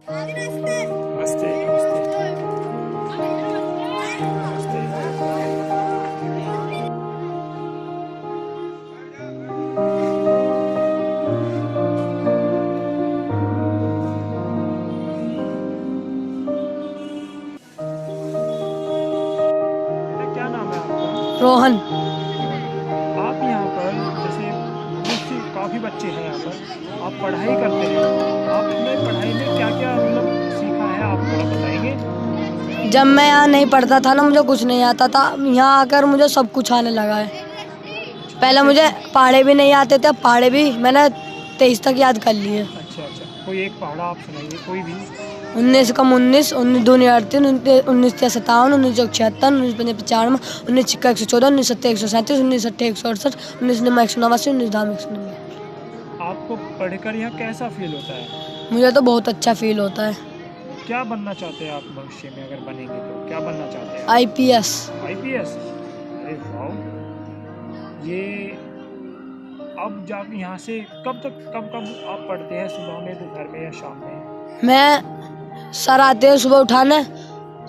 नमस्ते नमस्ते नमस्ते। बेटा क्या नाम है आपका? रोहन। आप यहाँ पर जैसे बहुत सी काफ़ी बच्चे हैं यहाँ पर, आप पढ़ाई करते हैं, आपने पढ़ाई में क्या-क्या मतलब सीखा है, आप थोड़ा बताएँगे? जब मैं यहाँ नहीं पढ़ता था ना, मुझे कुछ नहीं आता था। यहाँ आकर मुझे सब कुछ आने लगा है। अच्छा, पहले जैसे मुझे कि पहाड़े भी नहीं आते थे, अब पहाड़े भी मैंने 23 तक याद कर लिए। अच्छा, कोई एक पहाड़ा आप सुनाइए, कोई भी। 19 कम 19, 19 दूनी 38, 19 57, 19 76, 19 95, 19 छिक्का 114, 19 सत्ते 137, 19 अट्ठे 168, 19 निम्मा 189, 19 धाम 199। आपको पढ़कर यहाँ कैसा फ़ील होता है? मुझे तो बहुत अच्छा फील होता है। क्या बनना चाहते हैं आप भविष्य में, अगर बनेंगे तो? क्या बनना चाहते हैं आप? IPS। आईपीएस? अरे वाह! ये अब जाके यहाँ से कब आप पढ़ते हैं, सुबह में, दोपहर में या शाम में? मैं सर आते हैं सुबह उठाने,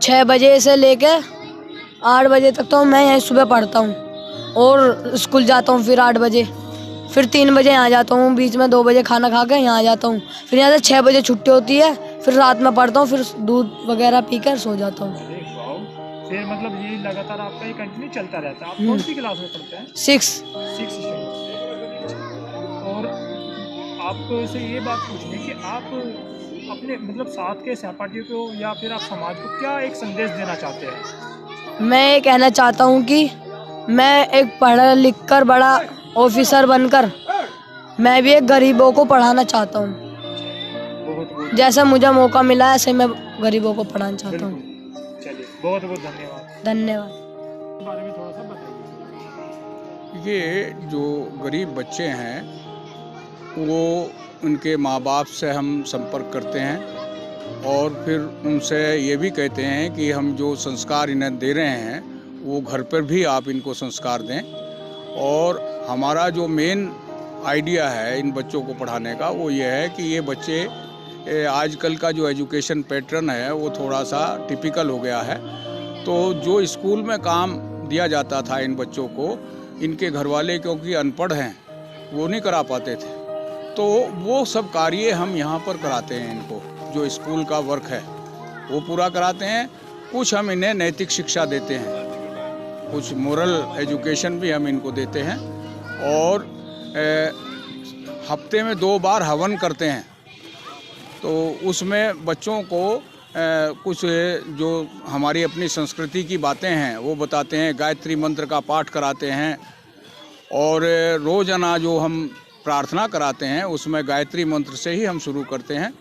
6 बजे से लेके 8 बजे तक तो मैं यहीं सुबह पढ़ता हूँ और स्कूल जाता हूँ। फिर 8 बजे, फिर 3 बजे यहाँ जाता हूँ। बीच में 2 बजे खाना खा के यहाँ आ जाता हूँ। फिर यहाँ से 6 बजे छुट्टी होती है। फिर रात में पढ़ता हूँ, फिर दूध वगैरह पीकर सो जाता हूँ। अरे वाह! फिर मतलब ये लगातार आपका ये कंटिन्यू चलता रहता है। आप कौन सी क्लास में पढ़ते हैं? 6। 6th standard. और आपको से ये बात पूछनी है कि आप अपने मतलब साथ के सहपाठियों को या फिर आप समाज को क्या एक संदेश देना चाहते हैं? मैं ये कहना चाहता हूँ कि मैं एक पढ़ लिख कर बड़ा ऑफिसर बनकर मैं भी एक गरीबों को पढ़ाना चाहता हूँ। बहुत-बहुत जैसा मुझे मौका मिला है ऐसे मैं गरीबों को पढ़ाना चाहता बिल्कुल। हूँ। चलिए, बहुत-बहुत धन्यवाद। धन्यवाद। इसके बारे में थोड़ा-सा बताइए। ये जो गरीब बच्चे हैं वो उनके माँ बाप से हम संपर्क करते हैं और फिर उनसे ये भी कहते हैं कि हम जो संस्कार इन्हें दे रहे हैं वो घर पर भी आप इनको संस्कार दें। और हमारा जो मेन आइडिया है इन बच्चों को पढ़ाने का वो ये है कि ये बच्चे आजकल का जो एजुकेशन पैटर्न है वो थोड़ा सा टिपिकल हो गया है। तो जो स्कूल में काम दिया जाता था इन बच्चों को, इनके घर वाले क्योंकि अनपढ़ हैं वो नहीं करा पाते थे, तो वो सब कार्य हम यहाँ पर कराते हैं। इनको जो स्कूल का वर्क है वो पूरा कराते हैं। कुछ हम इन्हें नैतिक शिक्षा देते हैं, कुछ मोरल एजुकेशन भी हम इनको देते हैं। और हफ्ते में 2 बार हवन करते हैं, तो उसमें बच्चों को कुछ जो हमारी अपनी संस्कृति की बातें हैं वो बताते हैं। गायत्री मंत्र का पाठ कराते हैं और रोज़ाना जो हम प्रार्थना कराते हैं उसमें गायत्री मंत्र से ही हम शुरू करते हैं।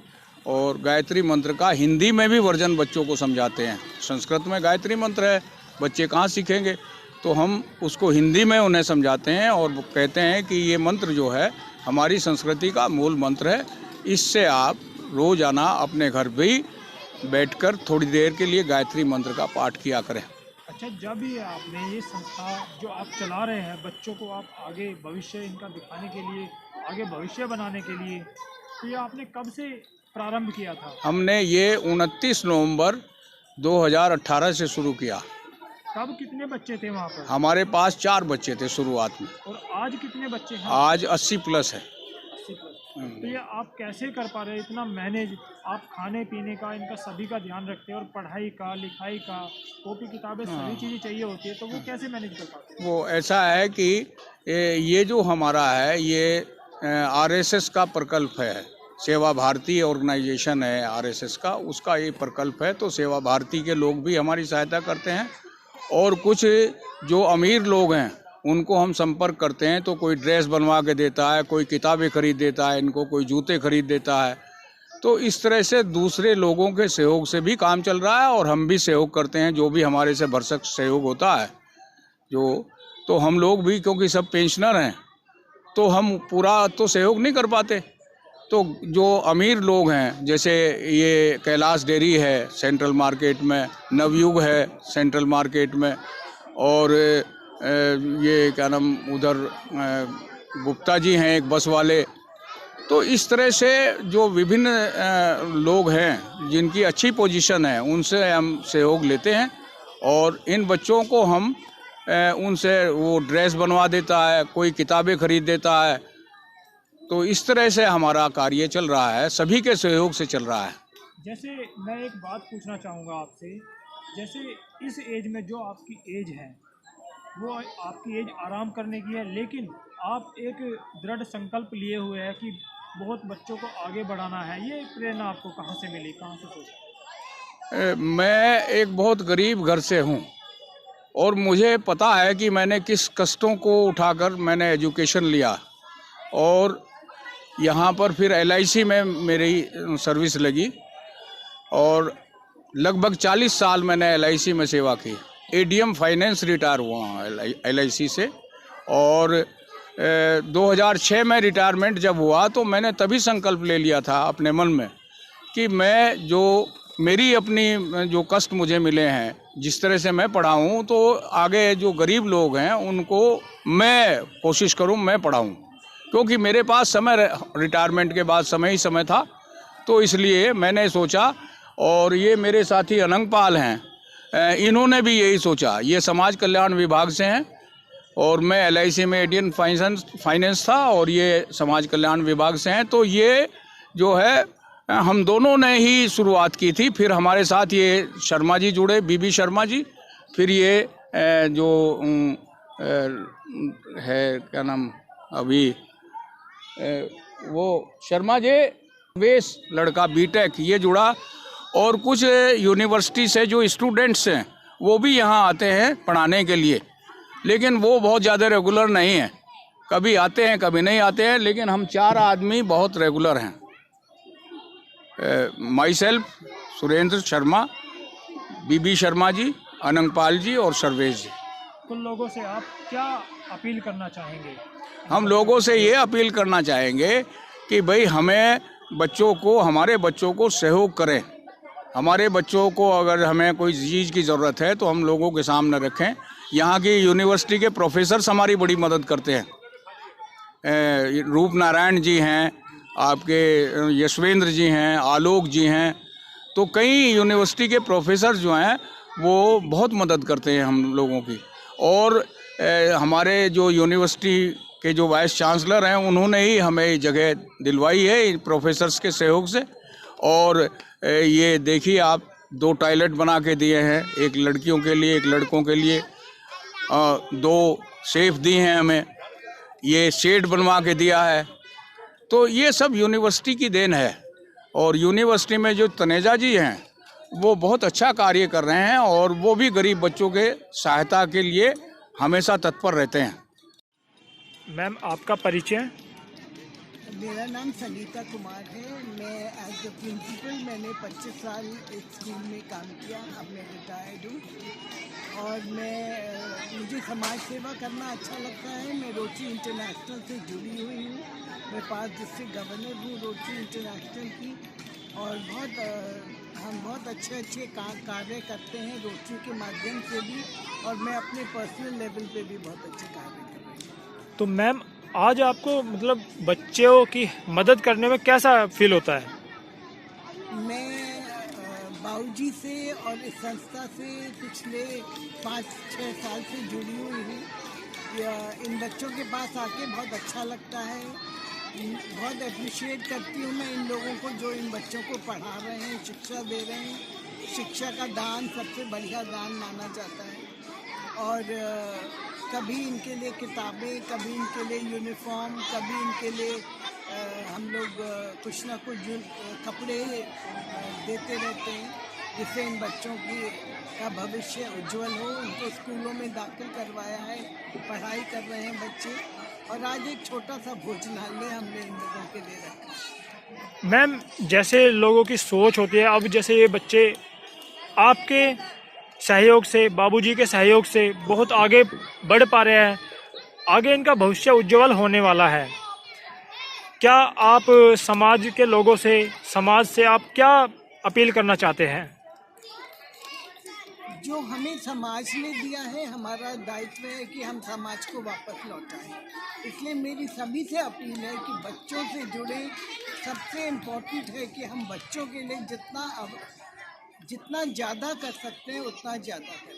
और गायत्री मंत्र का हिंदी में भी वर्जन बच्चों को समझाते हैं। संस्कृत में गायत्री मंत्र है, बच्चे कहाँ सीखेंगे, तो हम उसको हिंदी में उन्हें समझाते हैं और कहते हैं कि ये मंत्र जो है हमारी संस्कृति का मूल मंत्र है। इससे आप रोज़ाना अपने घर भी बैठकर थोड़ी देर के लिए गायत्री मंत्र का पाठ किया करें। अच्छा, जब ये आपने ये संस्था जो आप चला रहे हैं, बच्चों को आप आगे भविष्य इनका दिखाने के लिए, आगे भविष्य बनाने के लिए, तो ये आपने कब से प्रारंभ किया था? हमने ये 29 नवंबर 2018 से शुरू किया। कब कितने बच्चे थे वहाँ पर? हमारे पास 4 बच्चे थे शुरुआत में, और आज कितने बच्चे हैं? आज 80 प्लस है। 80 प्लस। तो ये आप कैसे कर पा रहे हैं इतना मैनेज? आप खाने पीने का इनका सभी का ध्यान रखते हैं और पढ़ाई का, लिखाई का, कॉपी किताबें सभी चीज़ें चाहिए होती है, तो वो कैसे मैनेज कर पाते हैं? वो ऐसा है कि ये जो हमारा है ये RSS का प्रकल्प है। सेवा भारती ऑर्गेनाइजेशन है RSS का, उसका ये प्रकल्प है। तो सेवा भारती के लोग भी हमारी सहायता करते हैं और कुछ जो अमीर लोग हैं उनको हम संपर्क करते हैं, तो कोई ड्रेस बनवा के देता है, कोई किताबें खरीद देता है इनको, कोई जूते खरीद देता है। तो इस तरह से दूसरे लोगों के सहयोग से भी काम चल रहा है और हम भी सहयोग करते हैं, जो भी हमारे से भरसक सहयोग होता है तो हम लोग भी, क्योंकि सब पेंशनर हैं तो हम पूरा तो सहयोग नहीं कर पाते। तो जो अमीर लोग हैं, जैसे ये कैलाश डेयरी है सेंट्रल मार्केट में, नवयुग है सेंट्रल मार्केट में, और ये क्या नाम उधर गुप्ता जी हैं एक बस वाले, तो इस तरह से जो विभिन्न लोग हैं जिनकी अच्छी पोजीशन है उनसे हम सहयोग लेते हैं और इन बच्चों को हम उनसे वो ड्रेस बनवा देता है, कोई किताबें खरीद देता है। तो इस तरह से हमारा कार्य चल रहा है, सभी के सहयोग से चल रहा है। जैसे मैं एक बात पूछना चाहूँगा आपसे, जैसे इस एज में जो आपकी एज है वो आपकी एज आराम करने की है, लेकिन आप एक दृढ़ संकल्प लिए हुए हैं कि बहुत बच्चों को आगे बढ़ाना है। ये प्रेरणा आपको कहाँ से मिली, कहाँ से सोचा? मैं एक बहुत गरीब घर से हूँ और मुझे पता है कि मैंने किस कष्टों को उठाकर मैंने एजुकेशन लिया और यहाँ पर फिर LIC में मेरी सर्विस लगी और लगभग 40 साल मैंने LIC में सेवा की। ADM फाइनेंस रिटायर हुआ हूँ LIC से और 2006 में रिटायरमेंट जब हुआ तो मैंने तभी संकल्प ले लिया था अपने मन में कि मैं जो मेरी अपनी जो कष्ट मुझे मिले हैं, जिस तरह से मैं पढ़ाऊँ तो आगे जो गरीब लोग हैं उनको मैं कोशिश करूँ मैं पढ़ाऊँ, क्योंकि मेरे पास समय रिटायरमेंट के बाद समय ही समय था। तो इसलिए मैंने सोचा और ये मेरे साथी अनंगपाल हैं, इन्होंने भी यही सोचा। ये समाज कल्याण विभाग से हैं और मैं LIC में ADM फाइनेंस था और ये समाज कल्याण विभाग से हैं। तो ये जो है हम दोनों ने ही शुरुआत की थी। फिर हमारे साथ ये शर्मा जी जुड़े, BB शर्मा जी। फिर ये जो है क्या नाम अभी वो शर्मा जी वेश लड़का BTech ये जुड़ा और कुछ यूनिवर्सिटी से जो स्टूडेंट्स हैं वो भी यहाँ आते हैं पढ़ाने के लिए, लेकिन वो बहुत ज़्यादा रेगुलर नहीं है, कभी आते हैं कभी नहीं आते हैं। लेकिन हम 4 आदमी बहुत रेगुलर हैं, myself Surendra Sharma, BB Sharma ji, Anangpal ji और सर्वेश जी। तो लोगों से आप क्या अपील करना चाहेंगे? हम लोगों से ये अपील करना चाहेंगे कि भाई हमें बच्चों को, हमारे बच्चों को सहयोग करें। हमारे बच्चों को अगर हमें कोई चीज़ की ज़रूरत है तो हम लोगों के सामने रखें। यहाँ की यूनिवर्सिटी के प्रोफेसर्स हमारी बड़ी मदद करते हैं। रूप नारायण जी हैं, आपके यशवेंद्र जी हैं, आलोक जी हैं। तो कई यूनिवर्सिटी के प्रोफेसर जो हैं वो बहुत मदद करते हैं हम लोगों की। और हमारे जो यूनिवर्सिटी के जो वाइस चांसलर हैं उन्होंने ही हमें जगह दिलवाई है प्रोफेसर्स के सहयोग से। और ये देखिए आप 2 टॉयलेट बना के दिए हैं, एक लड़कियों के लिए एक लड़कों के लिए, 2 सेफ दिए हैं हमें, ये शेड बनवा के दिया है। तो ये सब यूनिवर्सिटी की देन है। और यूनिवर्सिटी में जो तनेजा जी हैं वो बहुत अच्छा कार्य कर रहे हैं और वो भी गरीब बच्चों के सहायता के लिए हमेशा तत्पर रहते हैं। मैम आपका परिचय? मेरा नाम सनीता कुमार है। मैं एज द प्रिंसिपल मैंने 25 साल एक स्कूल में काम किया, अब मैं रिटायर्ड हूँ। और मुझे समाज सेवा करना अच्छा लगता है। मैं रोटरी इंटरनेशनल से जुड़ी हुई हूँ। मैं 5 डिस्ट्रिक्ट गवर्नर हूँ रोटरी इंटरनेशनल की। और हम बहुत अच्छे कार्य करते हैं रोटरी के माध्यम से भी, और मैं अपने पर्सनल लेवल पे भी बहुत अच्छे कार्य कर रही हूँ। तो मैम आज आपको मतलब बच्चों की मदद करने में कैसा फील होता है? मैं बाबूजी से और इस संस्था से पिछले 5-6 साल से जुड़ी हुई हूँ। इन बच्चों के पास आके बहुत अच्छा लगता है। बहुत अप्रिशिएट करती हूँ मैं इन लोगों को जो इन बच्चों को पढ़ा रहे हैं, शिक्षा दे रहे हैं। शिक्षा का दान सबसे बढ़िया दान माना जाता है। और कभी इनके लिए किताबें, कभी इनके लिए यूनिफॉर्म, कभी इनके लिए हम लोग कुछ ना कुछ कपड़े देते रहते हैं, जिससे इन बच्चों का भविष्य उज्जवल हो। उनको स्कूलों में दाखिल करवाया है, पढ़ाई कर रहे हैं बच्चे। और आज एक छोटा सा भोजनालय हमने इन लोगों के लिए रखा। मैम जैसे लोगों की सोच होती है, अब जैसे ये बच्चे आपके सहयोग से, बाबूजी के सहयोग से बहुत आगे बढ़ पा रहे हैं, आगे इनका भविष्य उज्जवल होने वाला है। क्या आप समाज के लोगों से, समाज से आप क्या अपील करना चाहते हैं? जो हमें समाज ने दिया है, हमारा दायित्व है कि हम समाज को वापस लौटाएं। इसलिए मेरी सभी से अपील है कि बच्चों से जुड़े। सबसे इम्पोर्टेंट है कि हम बच्चों के लिए जितना ज़्यादा कर सकते हैं उतना ज़्यादा करें।